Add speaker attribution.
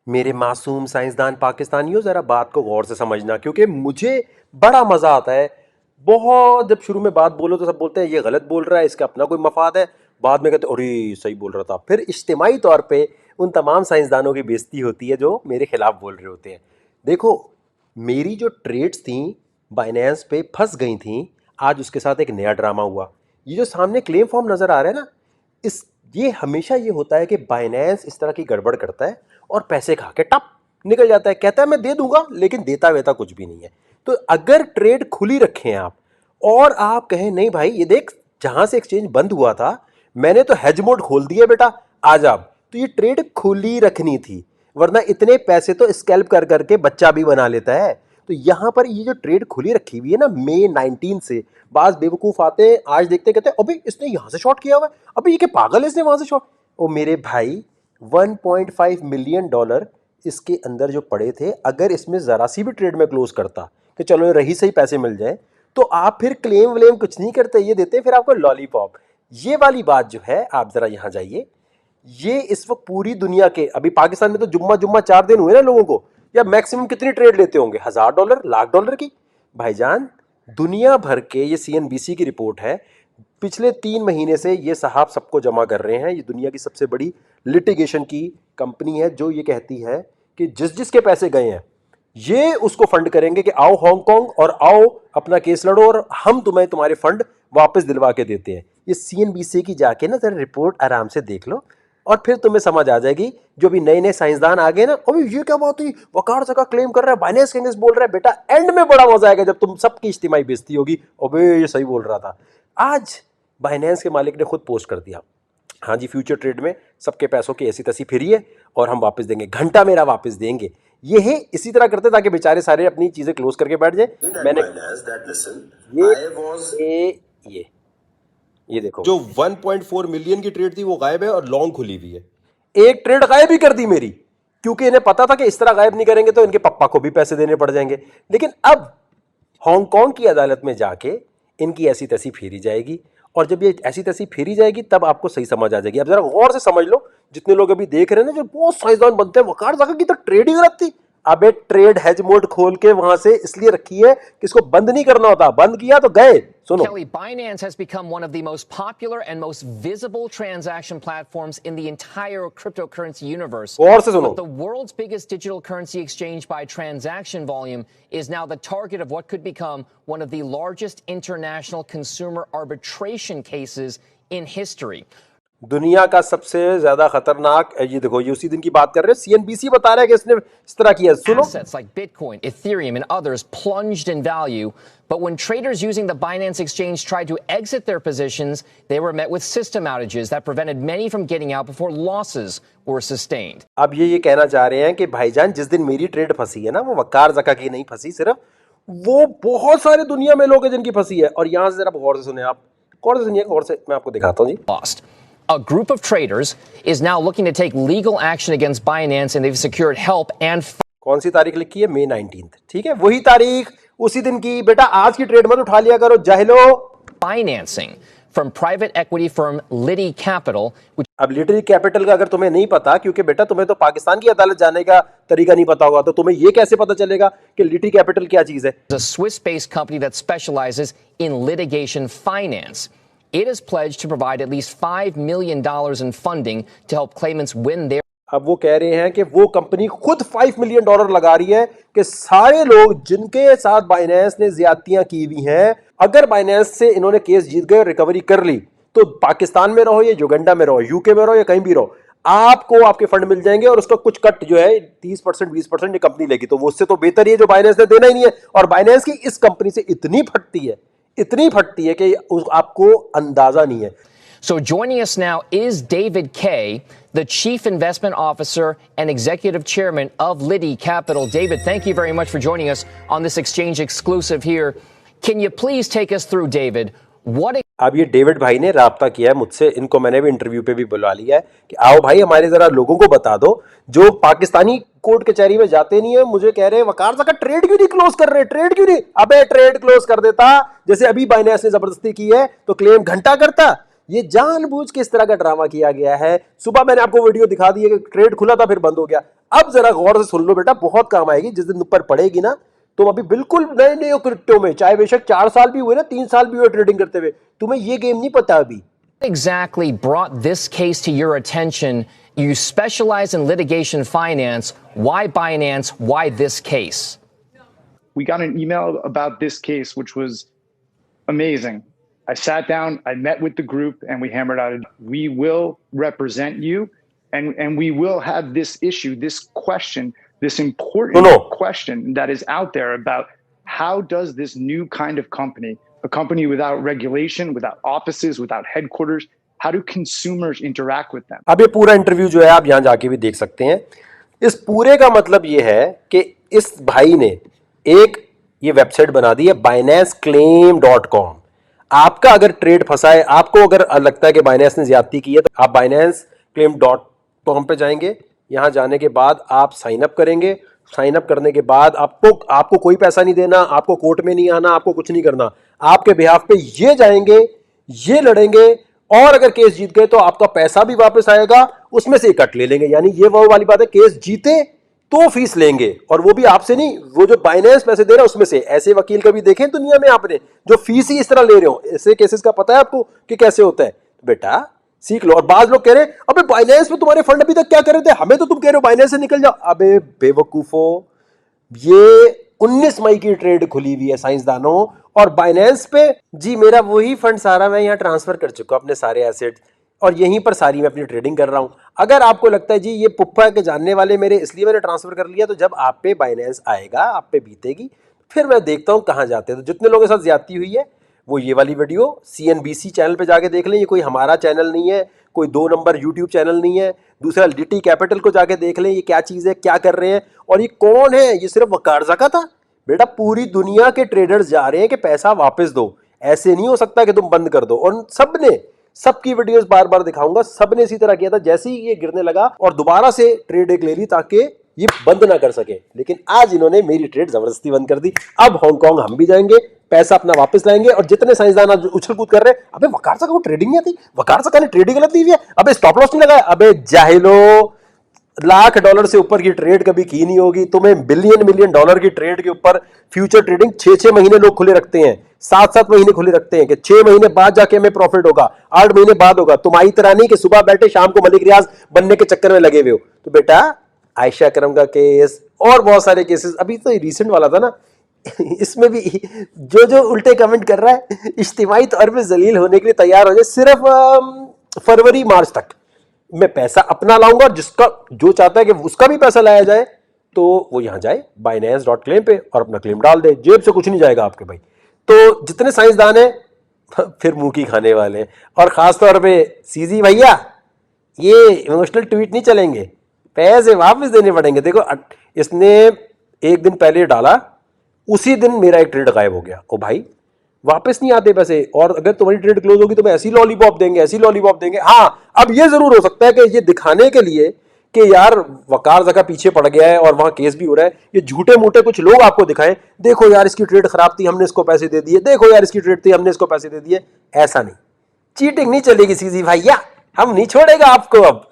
Speaker 1: मेरे मासूम साइंसदान पाकिस्तानियों, ज़रा बात को गौर से समझना, क्योंकि मुझे बड़ा मज़ा आता है। बहुत जब शुरू में बात बोलो तो सब बोलते हैं ये गलत बोल रहा है, इसका अपना कोई मफाद है। बाद में कहते हैं अरे सही बोल रहा था। फिर इज्तिमाई तौर पे उन तमाम साइंसदानों की बेइज्जती होती है जो मेरे खिलाफ बोल रहे होते हैं। देखो, मेरी जो ट्रेड्स थी बाइनेंस पे फंस गई थी, आज उसके साथ एक नया ड्रामा हुआ। ये जो सामने क्लेम फॉर्म नज़र आ रहा है ना, इस ये हमेशा ये होता है कि बाइनेंस इस तरह की गड़बड़ करता है और पैसे खा के टप निकल जाता है। कहता है मैं दे दूंगा, लेकिन देता वेता कुछ भी नहीं है। तो अगर ट्रेड खुली रखें आप और आप कहें नहीं भाई ये देख, जहां से एक्सचेंज बंद हुआ था मैंने तो हेज मोड खोल दिया बेटा, आज आप तो ये ट्रेड खुली रखनी थी, वरना इतने पैसे तो स्कैल्प कर करके बच्चा भी बना लेता है। तो यहां पर ये जो ट्रेड खुली रखी हुई है ना मई 19 से, बाज बेवकूफ आते हैं आज देखते कहते हैं अबे इसने यहां से शॉर्ट किया हुआ है, अबे ये क्या पागल है, इसने वहां से शॉर्ट। ओ मेरे भाई, 1.5 मिलियन डॉलर इसके अंदर जो पड़े थे, अगर इसमें जरा सी भी ट्रेड में क्लोज करता कि चलो रही सही पैसे मिल जाए, तो आप फिर क्लेम व्लेम कुछ नहीं करते, ये देते फिर आपको लॉलीपॉप। ये वाली बात जो है, आप जरा यहां जाइए, ये इस वक्त पूरी दुनिया के, अभी पाकिस्तान में तो जुम्मा जुम्मा 4 दिन हुए ना लोगों को, या मैक्सिमम कितनी ट्रेड लेते होंगे, $1000 लाख डॉलर की। भाईजान दुनिया भर के, ये सीएनबीसी की रिपोर्ट है, पिछले 3 महीने से ये साहब सबको जमा कर रहे हैं। ये दुनिया की सबसे बड़ी लिटिगेशन की कंपनी है जो ये कहती है कि जिस जिसके पैसे गए हैं ये उसको फंड करेंगे कि आओ हांगकांग और आओ अपना केस लड़ो और हम तुम्हें तुम्हारे फंड वापस दिलवा के देते हैं। ये सीएनबीसी की जाके ना जरा रिपोर्ट आराम से देख लो और फिर तुम्हें समझ आ जाएगी। जो भी नए नए साइंसदान आ गए ना, अभी ये क्या बात हुई, वकार जगह क्लेम कर रहा है, बाइनेंस के बोल रहा है, बेटा एंड में बड़ा मजा आएगा जब तुम सबकी इज्तिमाई बेइज्जती होगी, अबे ये सही बोल रहा था। आज बाइनेंस के मालिक ने खुद पोस्ट कर दिया, हाँ जी फ्यूचर ट्रेड में सबके पैसों की ऐसी तैसी फिरी है और हम वापस देंगे, घंटा मेरा वापस देंगे। ये है इसी तरह करते ताकि बेचारे सारे अपनी चीजें क्लोज करके बैठ जाए। मैंने ये ये देखो, जो 1.4 मिलियन की ट्रेड थी वो गायब है और लॉन्ग खुली हुई है। एक ट्रेड गायब ही कर दी मेरी, क्योंकि इन्हें पता था कि इस तरह गायब नहीं करेंगे तो इनके पप्पा को भी पैसे देने पड़ जाएंगे। लेकिन अब हांगकांग की अदालत में जाके इनकी ऐसी तैसी फेरी जाएगी और जब ये ऐसी तैसी फेरी जाएगी तब आपको सही समझ आ जाएगी। अब जरा गौर से समझ लो, जितने लोग अभी देख रहे हैं ना, जो बहुत साइंसदान बनते हैं, वकार जाकर की तो ट्रेड ही गलत थी। अबे ट्रेड हेज मोड खोल के वहां से इसलिए रखी है कि इसको बंद नहीं करना होता, बंद किया तो गए। सुनो,
Speaker 2: Kelly, Binance has become one of the most popular and most visible transaction platforms in the entire cryptocurrency universe.
Speaker 1: गौर से सुनो,
Speaker 2: But the world's biggest digital currency exchange by transaction volume is now the target of what could become one of the largest international consumer arbitration cases in history.
Speaker 1: दुनिया का सबसे ज्यादा खतरनाक, ये देखो ये उसी दिन की बात कर रहे हैं, सीएनबीसी बता रहा है कि इसने इस तरह किया। सुनो,
Speaker 2: Assets like Bitcoin, Ethereum, and others plunged in value, but when traders using the Binance exchange tried to exit their positions, they were met with system outages that prevented many from getting out before losses were sustained.
Speaker 1: अब ये कहना चाह रहे हैं कि भाईजान जिस दिन मेरी ट्रेड फंसी है ना, वो वकार जका की नहीं फंसी सिर्फ, वो बहुत सारे दुनिया में लोग हैं जिनकी फंसी है। और यहां से जरा गौर से सुने, आप गौर से सुनिए, गौर से मैं आपको दिखाता हूं जी।
Speaker 2: Lost. A group of traders is now looking to take legal action against Binance, and they've secured help and
Speaker 1: कौन सी तारीख लिखी है? मई 19, ठीक है, वही तारीख उसी दिन की। बेटा आज की ट्रेड मत उठा लिया करो जाहिलो।
Speaker 2: financing from private equity firm Liddy Capital, which
Speaker 1: अब लिटरी कैपिटल का अगर तुम्हें नहीं पता, क्योंकि बेटा तुम्हें तो पाकिस्तान की अदालत जाने का तरीका नहीं पता होगा, तो तुम्हें ये कैसे पता चलेगा कि लिटरी कैपिटल क्या चीज है?
Speaker 2: is a Swiss-based company that specializes in litigation finance. It has pledged to provide at least $5 million in funding to help claimants win their.
Speaker 1: अब वो कह रहे हैं कि वो कंपनी खुद $5 मिलियन लगा रही है कि सारे लोग जिनके साथ बाइनेंस ने ज्यादतियां की हुई हैं, अगर बाइनेंस से इन्होंने केस जीत गए और रिकवरी कर ली, तो पाकिस्तान में रहो या युगांडा में रहो, यूके में रहो या कहीं भी रहो, आपको आपके फंड मिल जाएंगे और उसका कुछ कट जो है 30% 20% ये कंपनी लेगी। तो वो उससे तो बेहतर ही है जो बाइनेंस ने देना ही नहीं है। और बाइनेंस की इस कंपनी से इतनी फटती है कि आपको अंदाजा नहीं है।
Speaker 2: So joining us now is David Kaye, the Chief Investment Officer and Executive Chairman of Liddy Capital. David, thank you very much for joining us on this exchange exclusive here. Can you please take us through, David, what...
Speaker 1: अब ये David भाई ने राब्ता किया है मुझसे, इनको मैंने भी इंटरव्यू पे भी बुला लिया है कि आओ भाई हमारे जरा लोगों को बता दो जो पाकिस्तानी कोर्ट कचहरी में जाते नहीं है, मुझे कह रहे हैं वकार का ट्रेड क्यों नहीं क्लोज कर रहे, ट्रेड क्यों नहीं। अबे ट्रेड क्लोज कर देता, जैसे अभी बाइनेंस ने जबरदस्ती की है तो क्लेम घंटा करता। ये जानबूझ के इस तरह का ड्रामा किया गया है। सुबह मैंने आपको वीडियो दिखा दी है कि ट्रेड खुला था फिर बंद हो गया। अब जरा गौर से सुन लो बेटा, बहुत काम आएगी जिस दिन ऊपर पड़ेगी ना। तुम अभी बिल्कुल नए नए हो क्रिप्टो में, चाहे बेशक 4 साल भी हुए ना, 3 साल भी हुए ट्रेडिंग करते हुए, तुम्हें ये गेम नहीं पता अभी।
Speaker 2: Exactly brought this case to your attention? You specialize in litigation finance. Why Binance? Why this case?
Speaker 3: We got an email about this case, which was amazing. I sat down, I met with the group, and we hammered out. We will represent you, and we will have this issue, this question, this important question that is out there about how does this new kind of company, a company without regulation, without offices, without headquarters, how do consumers interact with them?
Speaker 1: अब ये पूरा interview जो है आप यहां जाके भी देख सकते हैं। इस पूरे का मतलब ये है कि इस भाई ने एक ये वेबसाइट बना दी है binance-claim.com। आपका अगर ट्रेड फंसा है, आपको अगर लगता है कि बाइनेंस ने ज्यादती की है, तो आप binance-claim.com पे जाएंगे। यहां जाने के बाद आप साइन अप करेंगे। साइन अप करने के बाद आपको कोई पैसा नहीं देना, आपको कोर्ट में नहीं आना, आपको कुछ नहीं करना। आपके बिहाफ पे ये जाएंगे, ये लड़ेंगे, और अगर केस जीत गए तो आपका पैसा भी वापस आएगा, उसमें से कट ले लेंगे। यानी ये वो वाली बात है, केस जीते तो फीस लेंगे, और वो भी आपसे नहीं, वो जो बाइनेंस पैसे दे रहा है उसमें से। ऐसे वकील कभी देखे दुनिया में आपने जो फीस ही इस तरह ले रहे हो? ऐसे केसेस का पता है आपको कि कैसे होता है? बेटा सीख लो। और बाज लोग कह रहे हैं अबे बाइनेंस में तुम्हारे फंड अभी तक क्या कर रहे थे, हमें तो तुम कह रहे हो बाइनेंस से निकल जाओ। अबे बेवकूफो, ये 19 मई की ट्रेड खुली हुई है साइंसदानों, और बाइनेंस पे जी मेरा वही फंड सारा मैं यहाँ ट्रांसफर कर चुका हूं, अपने सारे एसेट, और यहीं पर सारी मैं अपनी ट्रेडिंग कर रहा हूं। अगर आपको लगता है जी ये पुप्पा के जानने वाले मेरे इसलिए मैंने ट्रांसफर कर लिया, तो जब आप पे बाइनेंस आएगा, आप पे बीतेगी, फिर मैं देखता हूं कहां जाते हैं। तो जितने लोगों के साथ ज्यादती हुई है वो ये वाली वीडियो CNBC चैनल पे जाके देख लें। ये कोई हमारा चैनल नहीं है, कोई 2 नंबर यूट्यूब चैनल नहीं है। दूसरा लिटी कैपिटल को जाके देख लें, ये क्या चीज है, क्या कर रहे हैं, और ये कौन है। ये सिर्फ वकार ज़का था बेटा, पूरी दुनिया के ट्रेडर्स जा रहे हैं कि पैसा वापस दो। ऐसे नहीं हो सकता कि तुम बंद कर दो। और सबने, सबकी वीडियोस बार बार दिखाऊंगा, सबने इसी तरह किया था। जैसे ही ये गिरने लगा और दोबारा से ट्रेड एक ले ली ताकि ये बंद ना कर सके, लेकिन आज इन्होंने मेरी ट्रेड जबरदस्ती बंद कर दी। अब हांगकांग हम भी जाएंगे, पैसा अपना वापस लाएंगे। और जितने साइंसदान आज उछल कूद कर रहे हैं, अबे वकार ज़का को ट्रेडिंग नहीं आती, वकार ज़का ने ट्रेडिंग गलत ली हुई है, अबे स्टॉप लॉस नहीं लगाया। अबे जाहिलो, $1,00,000 से ऊपर की ट्रेड कभी की नहीं होगी। तुम्हें बिलियन डॉलर की ट्रेड के ऊपर फ्यूचर ट्रेडिंग 6-6 महीने लोग खुले रखते हैं, 7-7 महीने खुले रखते हैं कि 6 महीने बाद जाके हमें प्रॉफिट होगा, 8 महीने बाद होगा। तुम्हारी तरह नहीं कि सुबह बैठे शाम को मलिक रियाज बनने के चक्कर में लगे हुए हो। तो बेटा आयशा करम का केस और बहुत सारे केसेस, अभी तो रिसेंट वाला था ना, इसमें भी जो उल्टे कमेंट कर रहा है इज्तिमाई तौर पे जलील होने के लिए तैयार हो जाए। सिर्फ फरवरी मार्च तक मैं पैसा अपना लाऊंगा, और जिसका जो चाहता है कि उसका भी पैसा लाया जाए तो वो यहां जाए binance.claim पे और अपना क्लेम डाल दे। जेब से कुछ नहीं जाएगा आपके भाई। तो जितने साइंसदान हैं फिर मुंह की खाने वाले हैं। और खासतौर पे सीजी भैया, ये इमोशनल ट्वीट नहीं चलेंगे, पैसे वापस देने पड़ेंगे। देखो इसने एक दिन पहले डाला, उसी दिन मेरा एक ट्रेड गायब हो गया। ओ भाई वापस नहीं आते पैसे, और अगर तुम्हारी ट्रेड क्लोज होगी तो मैं ऐसी लॉलीपॉप देंगे, ऐसी लॉलीपॉप देंगे। हाँ, अब ये जरूर हो सकता है कि ये दिखाने के लिए कि यार वकार ज़का पीछे पड़ गया है और वहां केस भी हो रहा है, ये झूठे मूठे कुछ लोग आपको दिखाएं, देखो यार इसकी ट्रेड खराब थी हमने इसको पैसे दे दिए, देखो यार इसकी ट्रेड थी हमने इसको पैसे दे दिए। ऐसा नहीं, चीटिंग नहीं चलेगी सीजी भैया, हम नहीं छोड़ेगा आपको अब।